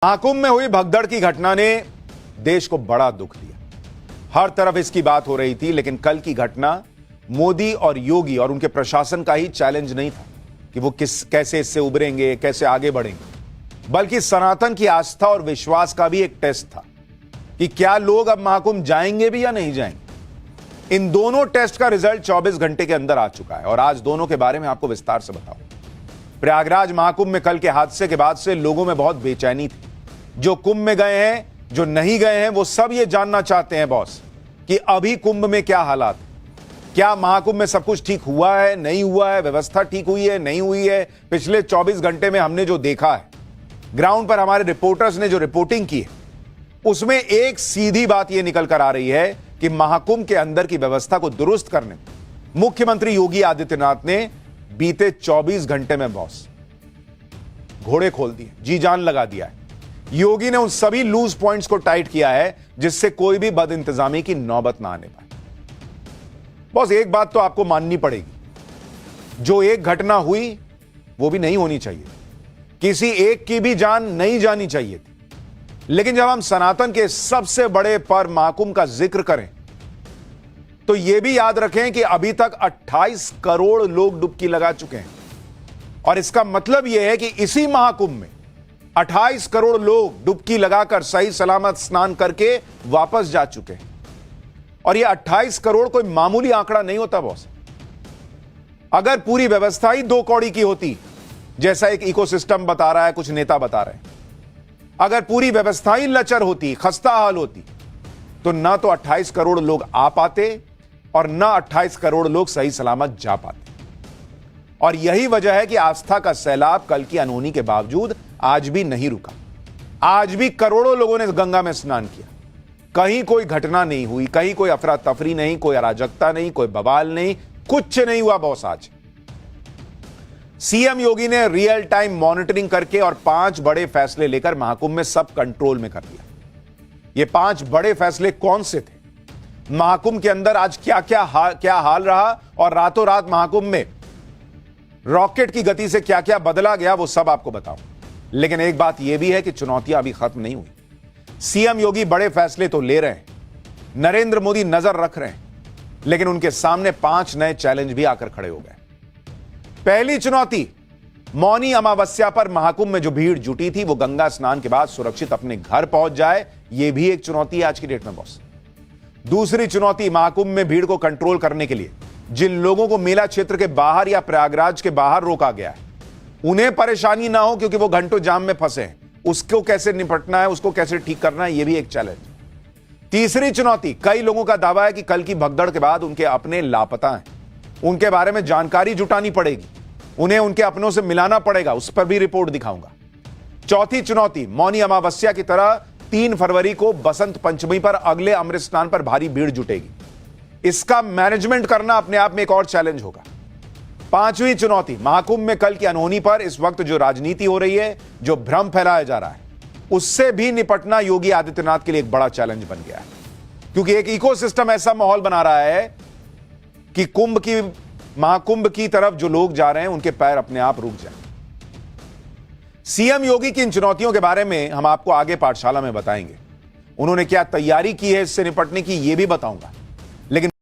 महाकुंभ में हुई भगदड़ की घटना ने देश को बड़ा दुख दिया। हर तरफ इसकी बात हो रही थी, लेकिन कल की घटना मोदी और योगी और उनके प्रशासन का ही चैलेंज नहीं था कि वो कैसे इससे उबरेंगे, कैसे आगे बढ़ेंगे, बल्कि सनातन की आस्था और विश्वास का भी एक टेस्ट था कि क्या लोग अब महाकुंभ जाएंगे भी या नहीं जाएंगे। इन दोनों टेस्ट का रिजल्ट 24 घंटे के अंदर आ चुका है और आज दोनों के बारे में आपको विस्तार से बताऊं। प्रयागराज महाकुंभ में कल के हादसे के बाद से लोगों में बहुत बेचैनी थी। जो कुंभ में गए हैं, जो नहीं गए हैं, वो सब ये जानना चाहते हैं बॉस कि अभी कुंभ में क्या हालात है, क्या महाकुंभ में सब कुछ ठीक हुआ है, नहीं हुआ है, व्यवस्था ठीक हुई है, नहीं हुई है। पिछले 24 घंटे में हमने जो देखा है, ग्राउंड पर हमारे रिपोर्टर्स ने जो रिपोर्टिंग की है, उसमें एक सीधी बात यह निकल कर आ रही है कि महाकुंभ के अंदर की व्यवस्था को दुरुस्त करने में मुख्यमंत्री योगी आदित्यनाथ ने बीते 24 घंटे में बॉस घोड़े खोल दिए, जी जान लगा दिया है। योगी ने उन सभी लूज पॉइंट्स को टाइट किया है जिससे कोई भी बदइंतजामी की नौबत ना आने पाए। बॉस एक बात तो आपको माननी पड़ेगी, जो एक घटना हुई वो भी नहीं होनी चाहिए, किसी एक की भी जान नहीं जानी चाहिए थी। लेकिन जब हम सनातन के सबसे बड़े पर्व महाकुंभ का जिक्र करें तो यह भी याद रखें कि अभी तक 28 करोड़ लोग डुबकी लगा चुके हैं और इसका मतलब यह है कि इसी महाकुंभ में 28 करोड़ लोग डुबकी लगाकर सही सलामत स्नान करके वापस जा चुके हैं। और यह 28 करोड़ कोई मामूली आंकड़ा नहीं होता बॉस। अगर पूरी व्यवस्था ही 2 कौड़ी की होती, जैसा एक इकोसिस्टम बता रहा है, कुछ नेता बता रहे हैं, अगर पूरी व्यवस्था ही लचर होती, खस्ता हाल होती, तो ना तो 28 करोड़ लोग आ पाते और ना 28 करोड़ लोग सही सलामत जा पाते। और यही वजह है कि आस्था का सैलाब कल की अनहोनी के बावजूद आज भी नहीं रुका। आज भी करोड़ों लोगों ने गंगा में स्नान किया। कहीं कोई घटना नहीं हुई, कहीं कोई अफरा तफरी नहीं, कोई अराजकता नहीं, कोई बवाल नहीं, कुछ नहीं हुआ बॉस। आज सीएम योगी ने रियल टाइम मॉनिटरिंग करके और 5 बड़े फैसले लेकर महाकुंभ में सब कंट्रोल में कर दिया। ये 5 बड़े फैसले कौन से थे, महाकुंभ के अंदर आज क्या हाल रहा और रातों रात महाकुंभ में रॉकेट की गति से क्या क्या बदला गया, वो सब आपको बताऊं। लेकिन एक बात यह भी है कि चुनौतियां अभी खत्म नहीं हुई। सीएम योगी बड़े फैसले तो ले रहे हैं, नरेंद्र मोदी नजर रख रहे हैं, लेकिन उनके सामने 5 नए चैलेंज भी आकर खड़े हो गए। पहली चुनौती, मौनी अमावस्या पर महाकुंभ में जो भीड़ जुटी थी वो गंगा स्नान के बाद सुरक्षित अपने घर पहुंच जाए। यह भी एक चुनौती है आज की डेट में बॉस। दूसरी चुनौती, महाकुंभ में भीड़ को कंट्रोल करने के लिए जिन लोगों को मेला क्षेत्र के बाहर या प्रयागराज के बाहर रोका गया है, उन्हें परेशानी ना हो क्योंकि वो घंटों जाम में फंसे हैं। उसको कैसे निपटना है, उसको कैसे ठीक करना है, यह भी एक चैलेंज। तीसरी चुनौती, कई लोगों का दावा है कि कल की भगदड़ के बाद उनके अपने लापता हैं, उनके बारे में जानकारी जुटानी पड़ेगी, उन्हें उनके अपनों से मिलाना पड़ेगा, उस पर भी रिपोर्ट दिखाऊंगा। चौथी चुनौती, मौनी अमावस्या की तरह 3 फरवरी को बसंत पंचमी पर अगले अमृत स्नान पर भारी भीड़ जुटेगी। इसका मैनेजमेंट करना अपने आप में एक और चैलेंज होगा। पांचवी चुनौती, महाकुंभ में कल की अनहोनी पर इस वक्त जो राजनीति हो रही है, जो भ्रम फैलाया जा रहा है, उससे भी निपटना योगी आदित्यनाथ के लिए एक बड़ा चैलेंज बन गया है। क्योंकि एक इकोसिस्टम ऐसा माहौल बना रहा है कि महाकुंभ की तरफ जो लोग जा रहे हैं उनके पैर अपने आप रुक जाएं। सीएम योगी की इन चुनौतियों के बारे में हम आपको आगे पाठशाला में बताएंगे। उन्होंने क्या तैयारी की है इससे निपटने की, यह भी बताऊंगा। लेकिन